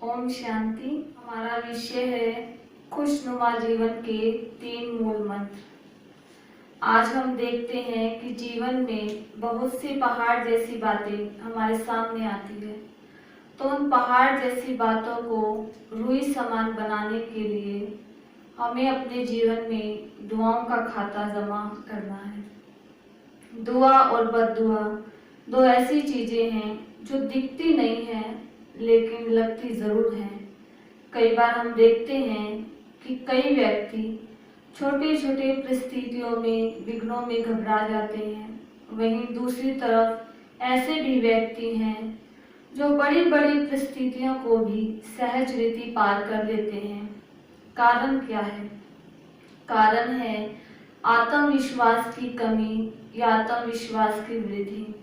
ओम शांति। हमारा विषय है खुशनुमा जीवन के 3 मूल मंत्र। आज हम देखते हैं कि जीवन में बहुत सी पहाड़ जैसी बातें हमारे सामने आती है, तो उन पहाड़ जैसी बातों को रुई समान बनाने के लिए हमें अपने जीवन में दुआओं का खाता जमा करना है। दुआ और बद्दुआ दो ऐसी चीजें हैं जो दिखती नहीं हैं लेकिन लगती जरूर हैं। कई बार हम देखते हैं कि कई व्यक्ति छोटे छोटे परिस्थितियों में, विघ्नों में घबरा जाते हैं। वहीं दूसरी तरफ ऐसे भी व्यक्ति हैं जो बड़ी बड़ी परिस्थितियों को भी सहज रीति पार कर लेते हैं। कारण क्या है? कारण है आत्मविश्वास की कमी या आत्मविश्वास की वृद्धि।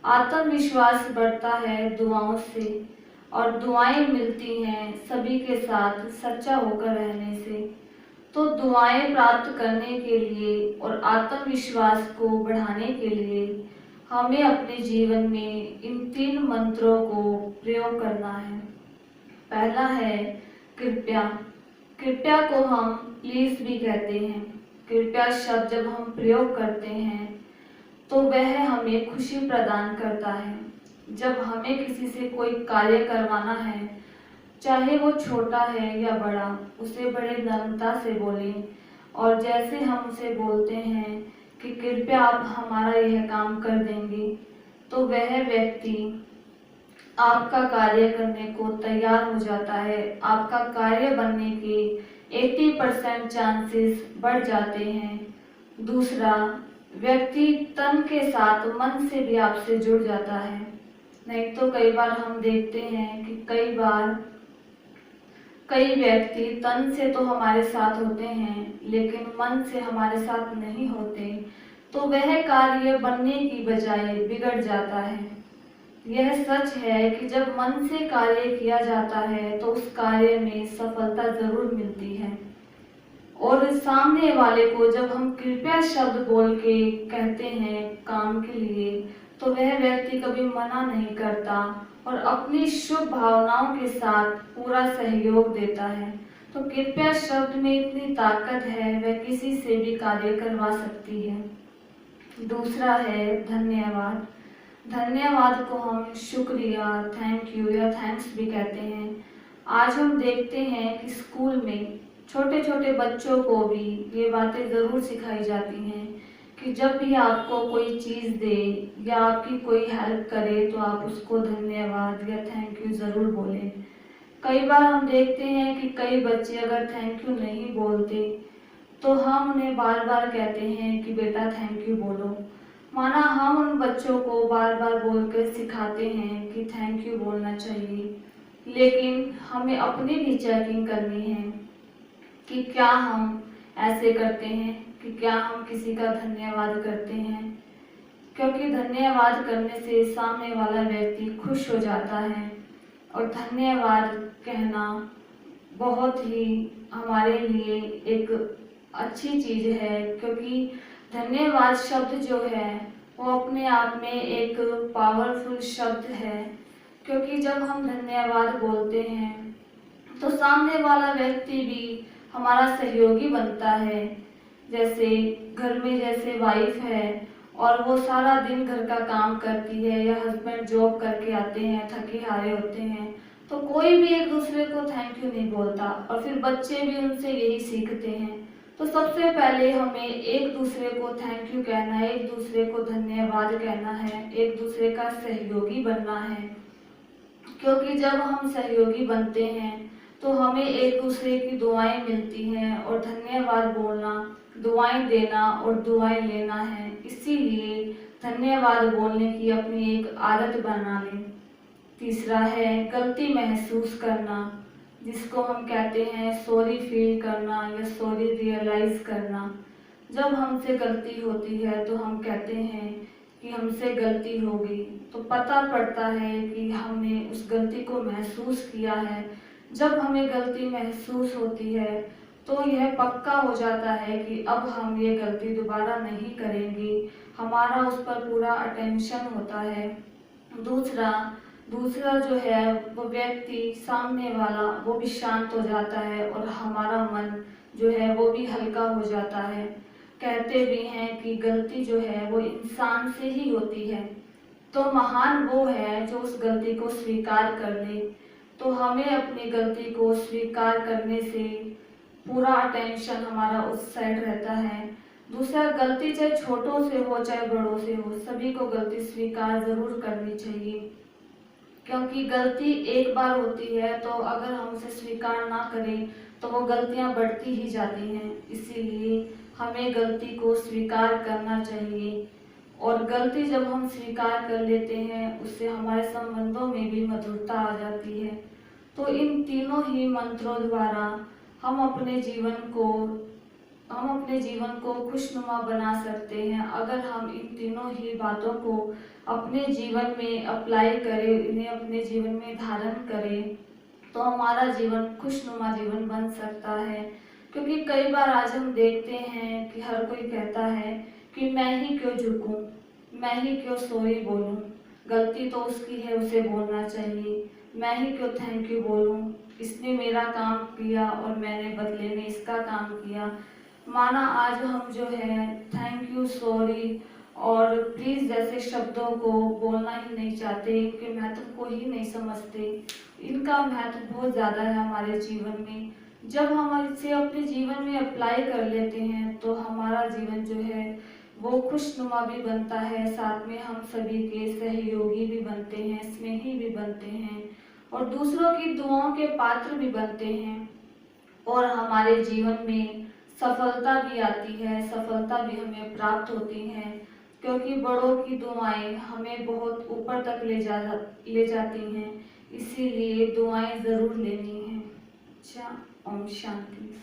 आत्मविश्वास बढ़ता है दुआओं से, और दुआएं मिलती हैं सभी के साथ सच्चा होकर रहने से। तो दुआएं प्राप्त करने के लिए और आत्मविश्वास को बढ़ाने के लिए हमें अपने जीवन में इन 3 मंत्रों को प्रयोग करना है। पहला है कृपया। कृपया को हम प्लीज भी कहते हैं। कृपया शब्द जब हम प्रयोग करते हैं तो वह हमें खुशी प्रदान करता है। जब हमें किसी से कोई कार्य करवाना है, चाहे वो छोटा है या बड़ा, उसे बड़े नम्रता से बोलें। और जैसे हम उसे बोलते हैं कि कृपया आप हमारा यह काम कर देंगे, तो वह व्यक्ति आपका कार्य करने को तैयार हो जाता है। आपका कार्य बनने के 80% चांसेस बढ़ जाते हैं। दूसरा, व्यक्ति तन के साथ मन से भी आपसे जुड़ जाता है। नहीं तो कई बार हम देखते हैं कि कई व्यक्ति तन से तो हमारे साथ होते हैं लेकिन मन से हमारे साथ नहीं होते, तो वह कार्य बनने की बजाय बिगड़ जाता है। यह सच है कि जब मन से कार्य किया जाता है तो उस कार्य में सफलता जरूर मिलती है। और सामने वाले को जब हम कृपया शब्द बोल के कहते हैं काम के लिए, तो वह व्यक्ति कभी मना नहीं करता और अपनी शुभ भावनाओं के साथ पूरा सहयोग देता है। तो कृपया शब्द में इतनी ताकत है, वह किसी से भी कार्य करवा सकती है। दूसरा है धन्यवाद। धन्यवाद को हम शुक्रिया, थैंक यू या थैंक्स भी कहते हैं। आज हम देखते हैं कि स्कूल में छोटे छोटे बच्चों को भी ये बातें ज़रूर सिखाई जाती हैं कि जब भी आपको कोई चीज़ दे या आपकी कोई हेल्प करे तो आप उसको धन्यवाद या थैंक यू ज़रूर बोलें। कई बार हम देखते हैं कि कई बच्चे अगर थैंक यू नहीं बोलते तो हम उन्हें बार बार कहते हैं कि बेटा थैंक यू बोलो। माना हम उन बच्चों को बार बार बोलकर सिखाते हैं कि थैंक यू बोलना चाहिए, लेकिन हमें अपनी भी चेकिंग करनी है कि क्या हम ऐसे करते हैं, कि क्या हम किसी का धन्यवाद करते हैं। क्योंकि धन्यवाद करने से सामने वाला व्यक्ति खुश हो जाता है और धन्यवाद कहना बहुत ही हमारे लिए एक अच्छी चीज़ है। क्योंकि धन्यवाद शब्द जो है वो अपने आप में एक पावरफुल शब्द है। क्योंकि जब हम धन्यवाद बोलते हैं तो सामने वाला व्यक्ति भी हमारा सहयोगी बनता है। जैसे घर में जैसे वाइफ है और वो सारा दिन घर का काम करती है, या हस्बैंड जॉब करके आते हैं, थके हारे होते हैं, तो कोई भी एक दूसरे को थैंक यू नहीं बोलता और फिर बच्चे भी उनसे यही सीखते हैं। तो सबसे पहले हमें एक दूसरे को थैंक यू कहना है, एक दूसरे को धन्यवाद कहना है, एक दूसरे का सहयोगी बनना है। क्योंकि जब हम सहयोगी बनते हैं तो हमें एक दूसरे की दुआएं मिलती हैं, और धन्यवाद बोलना, दुआएं देना और दुआएं लेना है। इसीलिए धन्यवाद बोलने की अपनी एक आदत बना लें। तीसरा है गलती महसूस करना, जिसको हम कहते हैं सॉरी फील करना या सॉरी रियलाइज करना। जब हमसे गलती होती है तो हम कहते हैं कि हमसे गलती हो गई, तो पता पड़ता है कि हमने उस गलती को महसूस किया है। जब हमें गलती महसूस होती है तो यह पक्का हो जाता है कि अब हम ये गलती दोबारा नहीं करेंगे। हमारा उस पर पूरा अटेंशन होता है। दूसरा, दूसरा जो है वो व्यक्ति सामने वाला वो भी शांत हो जाता है और हमारा मन जो है वो भी हल्का हो जाता है। कहते भी हैं कि गलती जो है वो इंसान से ही होती है, तो महान वो है जो उस गलती को स्वीकार कर ले। तो हमें अपनी गलती को स्वीकार करने से पूरा अटेंशन हमारा उस साइड रहता है। दूसरा, गलती चाहे छोटों से हो चाहे बड़ों से हो, सभी को गलती स्वीकार जरूर करनी चाहिए, क्योंकि गलती एक बार होती है तो अगर हम उसे स्वीकार ना करें तो वो गलतियां बढ़ती ही जाती हैं। इसीलिए हमें गलती को स्वीकार करना चाहिए, और गलती जब हम स्वीकार कर लेते हैं उससे हमारे संबंधों में भी मधुरता आ जाती है। तो इन तीनों ही मंत्रों द्वारा हम अपने जीवन को खुशनुमा बना सकते हैं। अगर हम इन तीनों ही बातों को अपने जीवन में अप्लाई करें, इन्हें अपने जीवन में धारण करें, तो हमारा जीवन खुशनुमा जीवन बन सकता है। क्योंकि कई बार आज हम देखते हैं कि हर कोई कहता है कि मैं ही क्यों झुकूं, मैं ही क्यों सॉरी बोलूं, गलती तो उसकी है, उसे बोलना चाहिए। मैं ही क्यों थैंक यू बोलूं, इसने मेरा काम किया और मैंने बदले में इसका काम किया। माना आज हम जो है थैंक यू, सॉरी और प्लीज जैसे शब्दों को बोलना ही नहीं चाहते, इनके महत्व को ही नहीं समझते। इनका महत्व बहुत ज़्यादा है हमारे जीवन में। जब हम इसे अपने जीवन में अप्लाई कर लेते हैं तो हमारा जीवन जो है वो खुशनुमा भी बनता है, साथ में हम सभी के सहयोगी भी बनते हैं, स्नेही भी बनते हैं और दूसरों की दुआओं के पात्र भी बनते हैं, और हमारे जीवन में सफलता भी आती है, सफलता भी हमें प्राप्त होती है। क्योंकि बड़ों की दुआएं हमें बहुत ऊपर तक ले जाती हैं, इसीलिए दुआएं ज़रूर लेनी है। अच्छा, ओम शांति।